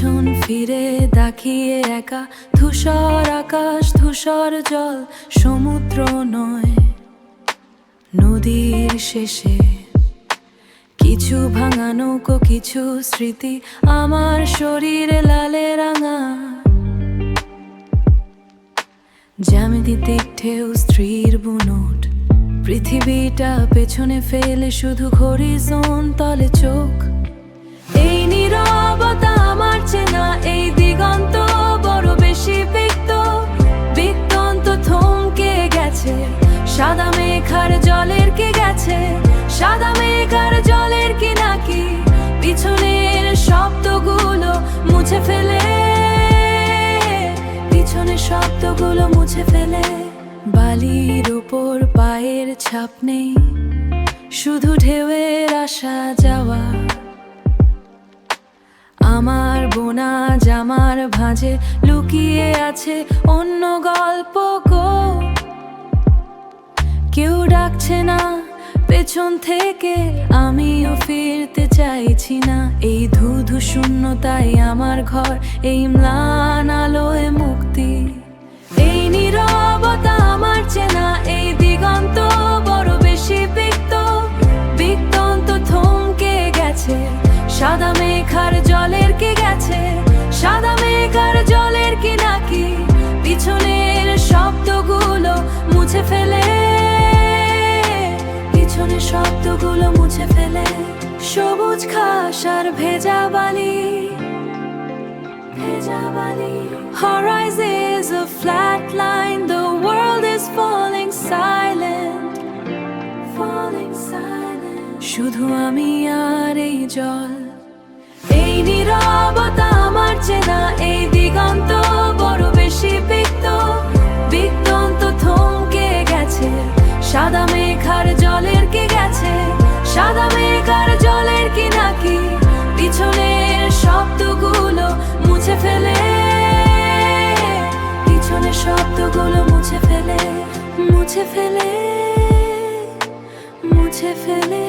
পেছন ফিরে তাকিয়ে একা, ধূসর আকাশ, ধূসর জল, সমুদ্র নয় নদীর শেষে কিছু ভাঙা নৌকো, কিছু স্মৃতি, আমার শরীরে লালে রাঙা। জ্যামিতিক ঢেউ, স্ত্রীর বুনোট, পৃথিবীটা পেছনে ফেলে শুধু হরিজোন তলে চোখ। এই নীরবতা আমার চেনা, এই দিগন্ত বড় বেশি বিক্ত, বিক্তন্ত থমকে গেছে, সাদা মেঘার জলের কি গেছে, সাদা মেঘার জলের কি নাকি পিছনের শব্দগুলো মুছে ফেলে, পিছনের শব্দগুলো মুছে ফেলে। বালির উপর পায়ের ছাপ নেই, শুধু ঢেউয়ের আসা যাওয়া। আমার বোনা জামার ভাঁজে লুকিয়ে আছে অন্য গল্প গো। কেউ ডাকছে না পেছন থেকে, আমিও ফিরতে চাইছি না। এই ধুধু শূন্যতাই আমার ঘর, এই ম্লান আলোয় মুক্তি। এই নীরবতা আমার চেনা, এই দিগন্ত বড় বেশি বিক্ত, বিক্তন্ত থমকে গেছে, সাদা মেঘার জলের কি গেছে, সাদা মেঘার জলের কি নাকি পিছনের শব্দগুলো মুছে ফেলে, পিছনের শব্দগুলো মুছে ফেলে। সবুজ ঘাস আর ভেজা বালি, ভেজা বালি। Horizon is a flat line, the world is falling silent, falling silent. শুধু আমি আর এই জল, এই নীরবতা আমার চেনা, এই দিগন্ত বড় বেশি বিক্ত, বিক্তন্ত থমকে গেছে, সাদা মেঘার জলের কি গেছে, সাদা মেঘার জলের কি নাকি পিছনের শব্দগুলো মুছে ফেলে, পিছনের শব্দগুলো মুছে ফেলে, মুছে ফেলে, মুছে ফেলে।